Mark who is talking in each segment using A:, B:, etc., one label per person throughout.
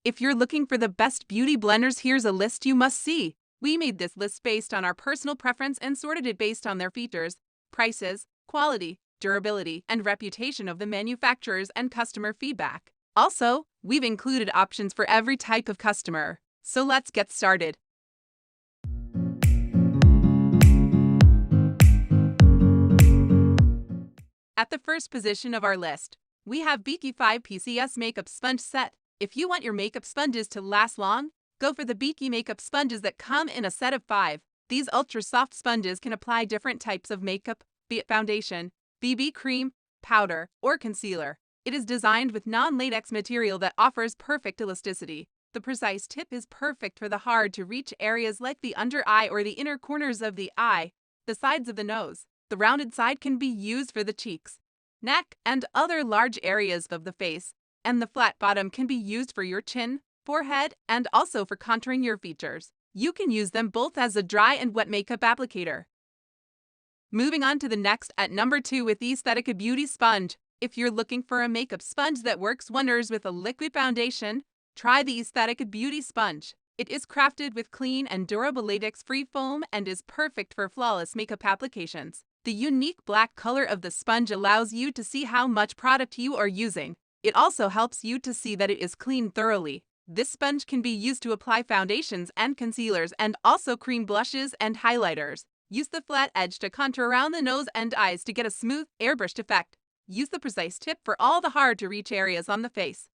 A: If you're looking for the best beauty blenders, here's a list you must see. We made this list based on our personal preference and sorted it based on their features, prices, quality, durability, and reputation of the manufacturers and customer feedback. Also, we've included options for every type of customer. So let's get started. At the first position of our list, we have Beakey 5 PCS Makeup Sponge Set. If you want your makeup sponges to last long, go for the Beakey makeup sponges that come in a set of 5. These ultra-soft sponges can apply different types of makeup, be it foundation, BB cream, powder, or concealer. It is designed with non-latex material that offers perfect elasticity. The precise tip is perfect for the hard-to-reach areas like the under eye or the inner corners of the eye, the sides of the nose. The rounded side can be used for the cheeks, neck, and other large areas of the face, and the flat bottom can be used for your chin, forehead, and also for contouring your features. You can use them both as a dry and wet makeup applicator. Moving on to the next at number 2 with the Aesthetica Beauty Sponge. If you're looking for a makeup sponge that works wonders with a liquid foundation, try the Aesthetica Beauty Sponge. It is crafted with clean and durable latex-free foam and is perfect for flawless makeup applications. The unique black color of the sponge allows you to see how much product you are using. It also helps you to see that it is cleaned thoroughly. This sponge can be used to apply foundations and concealers and also cream blushes and highlighters. Use the flat edge to contour around the nose and eyes to get a smooth, airbrushed effect. Use the precise tip for all the hard-to-reach areas on the face.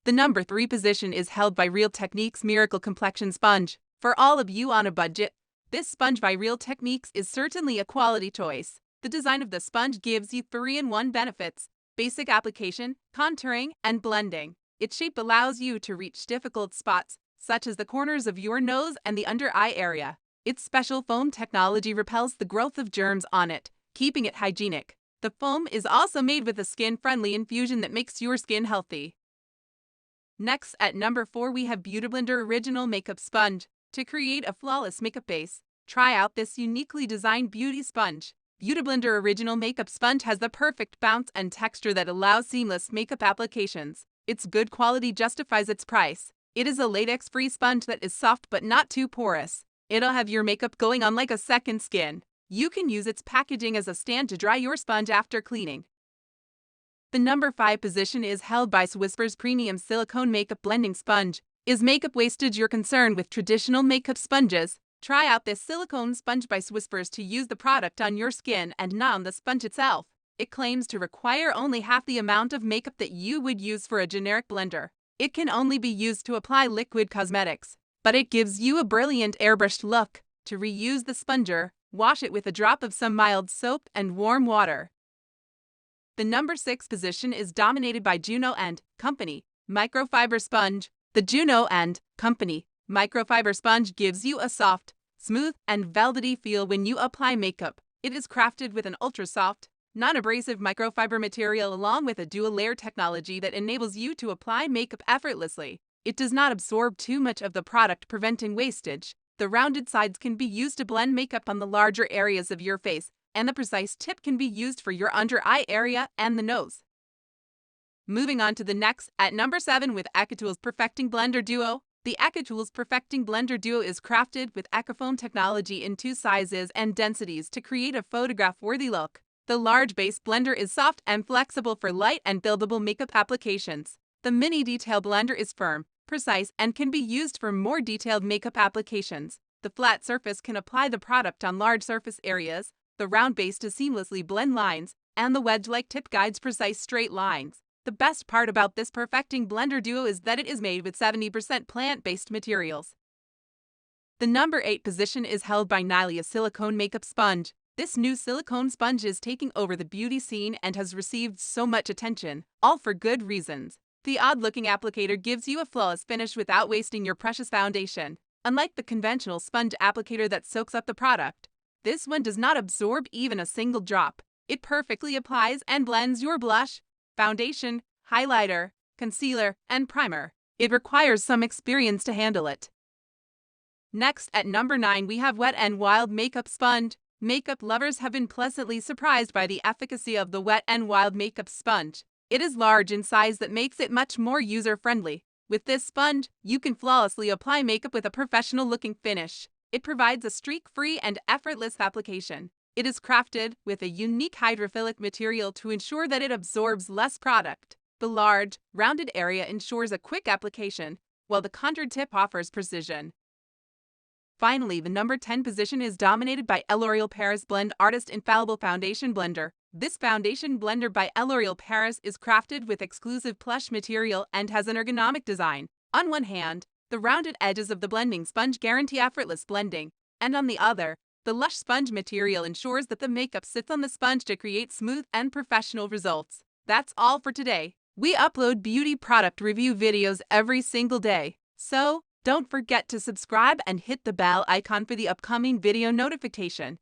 A: The number 3 position is held by Real Techniques Miracle Complexion Sponge. For all of you on a budget, this sponge by Real Techniques is certainly a quality choice. The design of the sponge gives you 3-in-1 benefits: basic application, contouring, and blending. Its shape allows you to reach difficult spots, such as the corners of your nose and the under eye area. Its special foam technology repels the growth of germs on it, keeping it hygienic. The foam is also made with a skin-friendly infusion that makes your skin healthy. Next, at number 4, we have Beautyblender Original Makeup Sponge. To create a flawless makeup base, try out this uniquely designed beauty sponge. Beautyblender Original Makeup Sponge has the perfect bounce and texture that allows seamless makeup applications. Its good quality justifies its price. It is a latex-free sponge that is soft but not too porous. It'll have your makeup going on like a second skin. You can use its packaging as a stand to dry your sponge after cleaning. The number 5 position is held by Swisspers Premium Silicone Makeup Blending Sponge. Is makeup wastage your concern with traditional makeup sponges? Try out this silicone sponge by Swisspers to use the product on your skin and not on the sponge itself. It claims to require only half the amount of makeup that you would use for a generic blender. It can only be used to apply liquid cosmetics, but it gives you a brilliant airbrushed look. To reuse the sponger, wash it with a drop of some mild soap and warm water. The number 6 position is dominated by JUNO and Company Microfiber Sponge. The JUNO and Company Microfiber Sponge gives you a soft, smooth, and velvety feel when you apply makeup. It is crafted with an ultra-soft, non-abrasive microfiber material along with a dual-layer technology that enables you to apply makeup effortlessly. It does not absorb too much of the product, preventing wastage. The rounded sides can be used to blend makeup on the larger areas of your face, and the precise tip can be used for your under eye area and the nose. Moving on to the next, at number 7 with EcoTools Perfecting Blender Duo. The EcoTools Perfecting Blender Duo is crafted with EcoFoam technology in 2 sizes and densities to create a photograph-worthy look. The large base blender is soft and flexible for light and buildable makeup applications. The mini detail blender is firm, precise, and can be used for more detailed makeup applications. The flat surface can apply the product on large surface areas, the round base to seamlessly blend lines, and the wedge-like tip guides precise straight lines. The best part about this Perfecting Blender Duo is that it is made with 70% plant-based materials. The number 8 position is held by Nylea Silicone Makeup Sponge. This new silicone sponge is taking over the beauty scene and has received so much attention, all for good reasons. The odd-looking applicator gives you a flawless finish without wasting your precious foundation. Unlike the conventional sponge applicator that soaks up the product, this one does not absorb even a single drop. It perfectly applies and blends your blush, foundation, highlighter, concealer, and primer. It requires some experience to handle it. Next, at number 9, we have Wet n Wild Makeup Sponge. Makeup lovers have been pleasantly surprised by the efficacy of the Wet n Wild Makeup Sponge. It is large in size that makes it much more user-friendly. With this sponge, you can flawlessly apply makeup with a professional-looking finish. It provides a streak-free and effortless application. It is crafted with a unique hydrophilic material to ensure that it absorbs less product. The large, rounded area ensures a quick application, while the contoured tip offers precision. Finally, the number 10 position is dominated by L'Oreal Paris Blend Artist Infallible Foundation Blender. This foundation blender by L'Oreal Paris is crafted with exclusive plush material and has an ergonomic design. On one hand, the rounded edges of the blending sponge guarantee effortless blending, and on the other, the lush sponge material ensures that the makeup sits on the sponge to create smooth and professional results. That's all for today. We upload beauty product review videos every single day, so don't forget to subscribe and hit the bell icon for the upcoming video notification.